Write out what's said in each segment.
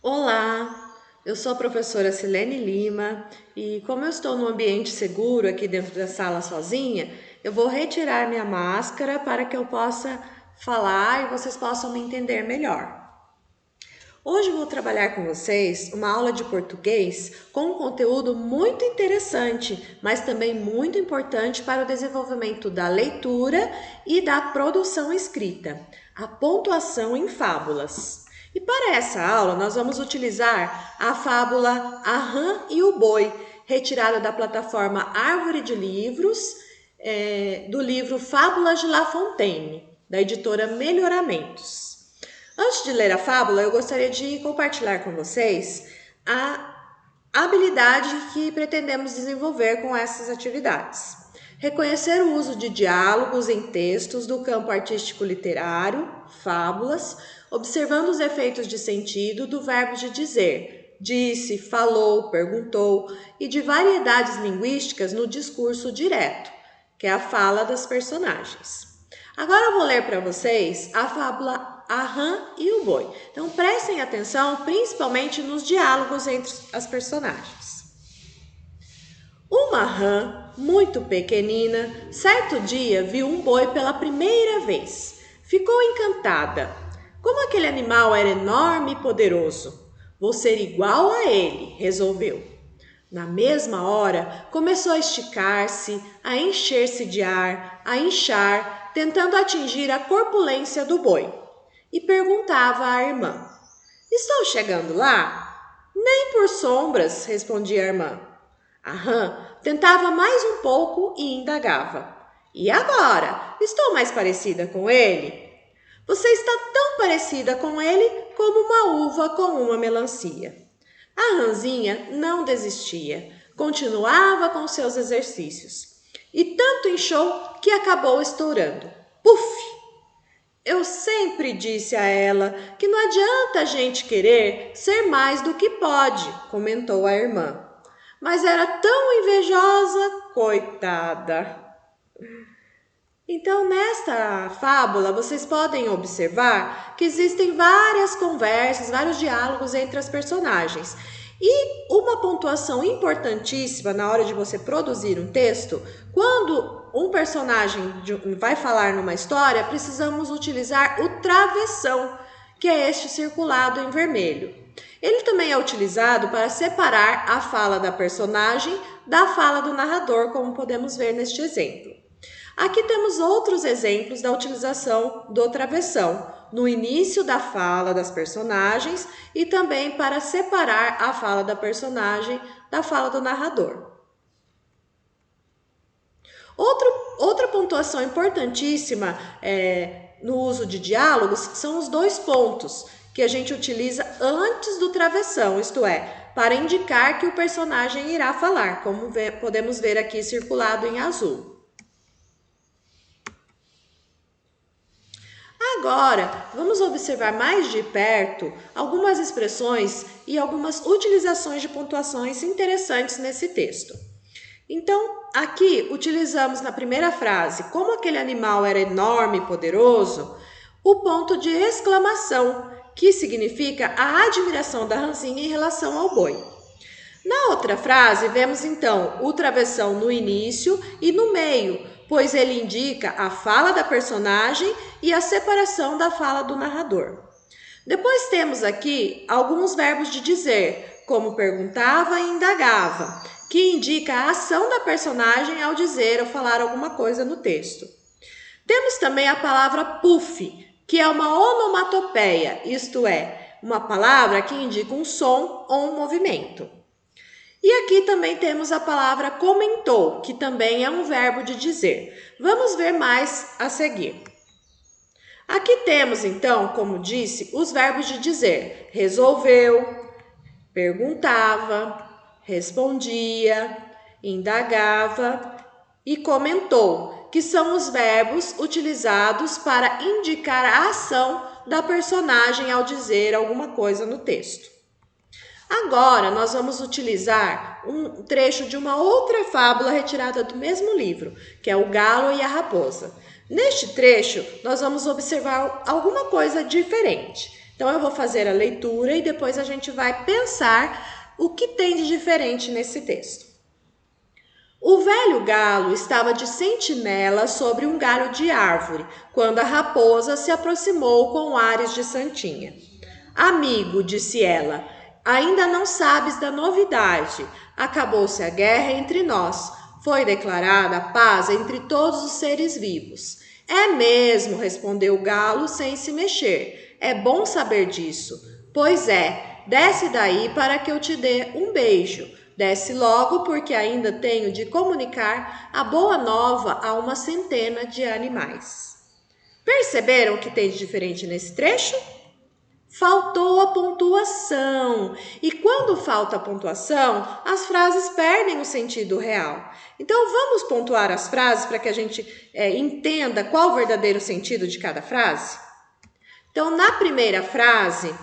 Olá, eu sou a professora Silene Lima e como eu estou num ambiente seguro aqui dentro da sala sozinha, eu vou retirar minha máscara para que eu possa falar e vocês possam me entender melhor. Hoje eu vou trabalhar com vocês uma aula de português com um conteúdo muito interessante, mas também muito importante para o desenvolvimento da leitura e da produção escrita, a pontuação em fábulas. E para essa aula, nós vamos utilizar a fábula A Rã e o Boi, retirada da plataforma Árvore de Livros, do livro Fábulas de La Fontaine, da editora Melhoramentos. Antes de ler a fábula, eu gostaria de compartilhar com vocês a habilidade que pretendemos desenvolver com essas atividades. Reconhecer o uso de diálogos em textos do campo artístico-literário, fábulas, observando os efeitos de sentido do verbo de dizer, disse, falou, perguntou, e de variedades linguísticas no discurso direto, que é a fala das personagens. Agora eu vou ler para vocês a fábula A Rã e o Boi. Então prestem atenção, principalmente nos diálogos entre as personagens. Uma rã, muito pequenina, certo dia viu um boi pela primeira vez. Ficou encantada. Como aquele animal era enorme e poderoso. Vou ser igual a ele, resolveu. Na mesma hora, começou a esticar-se, a encher-se de ar, a inchar, tentando atingir a corpulência do boi. E perguntava à irmã: Estou chegando lá? Nem por sombras, respondia a irmã. A rã tentava mais um pouco e indagava: E agora? Estou mais parecida com ele? Você está tão parecida com ele como uma uva com uma melancia. A rãzinha não desistia, continuava com seus exercícios. E tanto inchou que acabou estourando. Puf! Eu sempre disse a ela que não adianta a gente querer ser mais do que pode, comentou a irmã. Mas era tão invejosa, coitada. Então, nesta fábula, vocês podem observar que existem várias conversas, vários diálogos entre as personagens. E uma pontuação importantíssima na hora de você produzir um texto, quando um personagem vai falar numa história, precisamos utilizar o travessão, que é este circulado em vermelho. Ele também é utilizado para separar a fala da personagem da fala do narrador, como podemos ver neste exemplo. Aqui temos outros exemplos da utilização do travessão, no início da fala das personagens e também para separar a fala da personagem da fala do narrador. Outra pontuação importantíssima no uso de diálogos são os dois pontos que a gente utiliza antes do travessão, isto é, para indicar que o personagem irá falar, como podemos ver aqui circulado em azul. Agora, vamos observar mais de perto algumas expressões e algumas utilizações de pontuações interessantes nesse texto. Então, aqui utilizamos na primeira frase, como aquele animal era enorme e poderoso, o ponto de exclamação, que significa a admiração da rãzinha em relação ao boi. Na outra frase, vemos então o travessão no início e no meio, pois ele indica a fala da personagem e a separação da fala do narrador. Depois temos aqui alguns verbos de dizer, como perguntava e indagava, que indica a ação da personagem ao dizer ou falar alguma coisa no texto. Temos também a palavra puff, que é uma onomatopeia, isto é, uma palavra que indica um som ou um movimento. E aqui também temos a palavra comentou, que também é um verbo de dizer. Vamos ver mais a seguir. Aqui temos, então, como disse, os verbos de dizer. Resolveu, perguntava, respondia, indagava e comentou, que são os verbos utilizados para indicar a ação da personagem ao dizer alguma coisa no texto. Agora, nós vamos utilizar um trecho de uma outra fábula retirada do mesmo livro, que é O Galo e a Raposa. Neste trecho, nós vamos observar alguma coisa diferente. Então eu vou fazer a leitura e depois a gente vai pensar o que tem de diferente nesse texto. O velho galo estava de sentinela sobre um galho de árvore, quando a raposa se aproximou com ares de santinha. Amigo, disse ela, ainda não sabes da novidade. Acabou-se a guerra entre nós. Foi declarada a paz entre todos os seres vivos. É mesmo, respondeu o galo sem se mexer. É bom saber disso. Pois é, desce daí para que eu te dê um beijo. Desce logo, porque ainda tenho de comunicar a boa nova a uma centena de animais. Perceberam o que tem de diferente nesse trecho? Faltou a pontuação. E quando falta a pontuação, as frases perdem o sentido real. Então, vamos pontuar as frases para que a gente entenda qual o verdadeiro sentido de cada frase? Então, na primeira frase,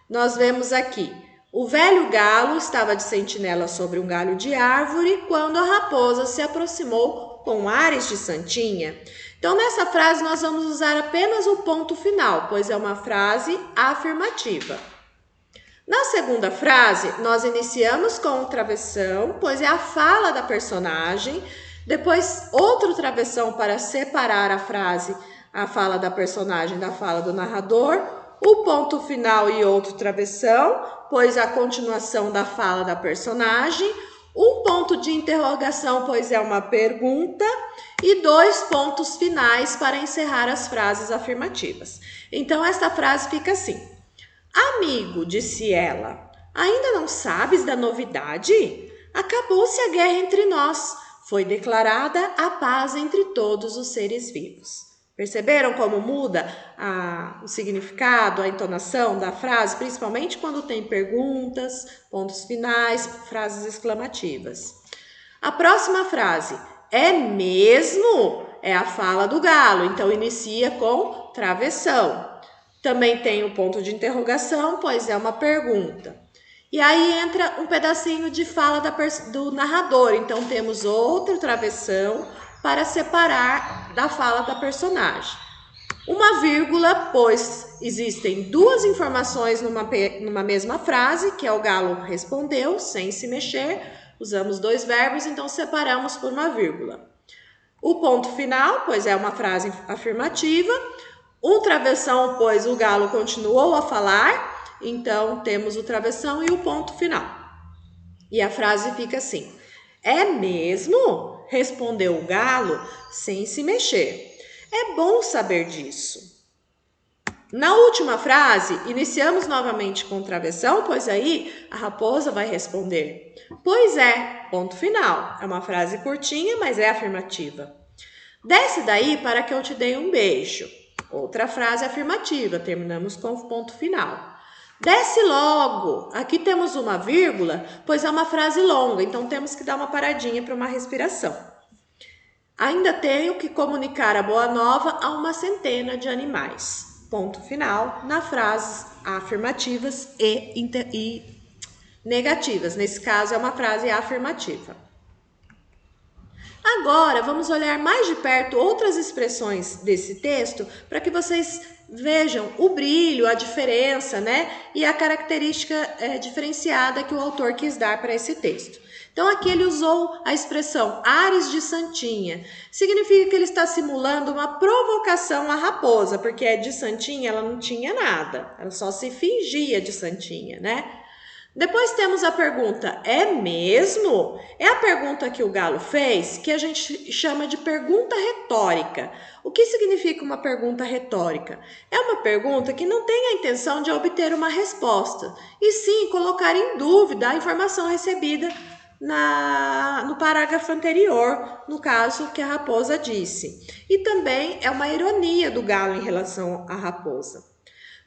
nós vemos aqui: o velho galo estava de sentinela sobre um galho de árvore quando a raposa se aproximou com ares de santinha. Então, nessa frase, nós vamos usar apenas o ponto final, pois é uma frase afirmativa. Na segunda frase, nós iniciamos com o travessão, pois é a fala da personagem, depois outro travessão para separar a frase, a fala da personagem da fala do narrador, o ponto final e outro travessão, pois é a continuação da fala da personagem, um ponto de interrogação, pois é uma pergunta, e 2 pontos finais para encerrar as frases afirmativas. Então, esta frase fica assim: amigo, disse ela, ainda não sabes da novidade? Acabou-se a guerra entre nós. Foi declarada a paz entre todos os seres vivos. Perceberam como muda o significado, a entonação da frase, principalmente quando tem perguntas, pontos finais, frases exclamativas. A próxima frase, é mesmo? É a fala do galo, então inicia com travessão. Também tem o ponto de interrogação, pois é uma pergunta. E aí entra um pedacinho de fala do narrador, então temos outro travessão para separar da fala da personagem. Uma vírgula, pois existem 2 informações numa mesma frase, que é o galo respondeu sem se mexer, usamos 2 verbos, então separamos por uma vírgula. O ponto final, pois é uma frase afirmativa. Um travessão, pois o galo continuou a falar, então temos o travessão e o ponto final. E a frase fica assim: é mesmo? Respondeu o galo sem se mexer. É bom saber disso. Na última frase, iniciamos novamente com travessão, pois aí a raposa vai responder: pois é, ponto final. É uma frase curtinha, mas é afirmativa. Desce daí para que eu te dê um beijo. Outra frase afirmativa, terminamos com o ponto final. Desce logo. Aqui temos uma vírgula, pois é uma frase longa, então temos que dar uma paradinha para uma respiração. Ainda tenho que comunicar a boa nova a uma centena de animais. Ponto final nas frases afirmativas e negativas. Nesse caso, é uma frase afirmativa. Agora, vamos olhar mais de perto outras expressões desse texto para que vocês vejam o brilho, a diferença, né? E a característica diferenciada que o autor quis dar para esse texto. Então, aqui ele usou a expressão ares de santinha. Significa que ele está simulando uma provocação à raposa, porque de santinha ela não tinha nada. Ela só se fingia de santinha, né? Depois temos a pergunta, é mesmo? É a pergunta que o galo fez, que a gente chama de pergunta retórica. O que significa uma pergunta retórica? É uma pergunta que não tem a intenção de obter uma resposta, e sim colocar em dúvida a informação recebida no parágrafo anterior, no caso que a raposa disse. E também é uma ironia do galo em relação à raposa.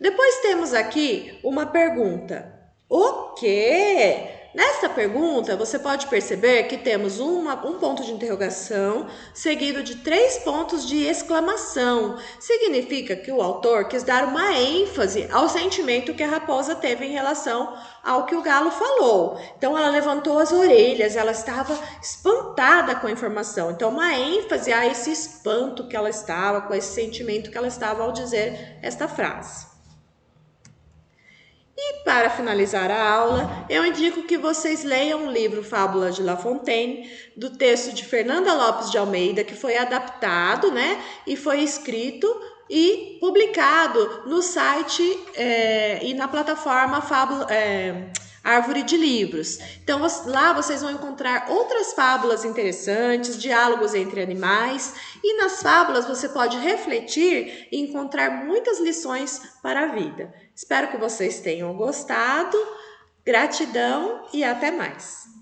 Depois temos aqui uma pergunta. O quê? Nesta pergunta, você pode perceber que temos um ponto de interrogação seguido de 3 pontos de exclamação. Significa que o autor quis dar uma ênfase ao sentimento que a raposa teve em relação ao que o galo falou. Então, ela levantou as orelhas, ela estava espantada com a informação. Então, uma ênfase a esse espanto que ela estava, com esse sentimento que ela estava ao dizer esta frase. E para finalizar a aula, eu indico que vocês leiam o livro Fábulas de La Fontaine, do texto de Fernanda Lopes de Almeida, que foi adaptado, né, e foi escrito e publicado no site e na plataforma Árvore de Livros. Então lá vocês vão encontrar outras fábulas interessantes, diálogos entre animais, e nas fábulas você pode refletir e encontrar muitas lições para a vida. Espero que vocês tenham gostado. Gratidão e até mais!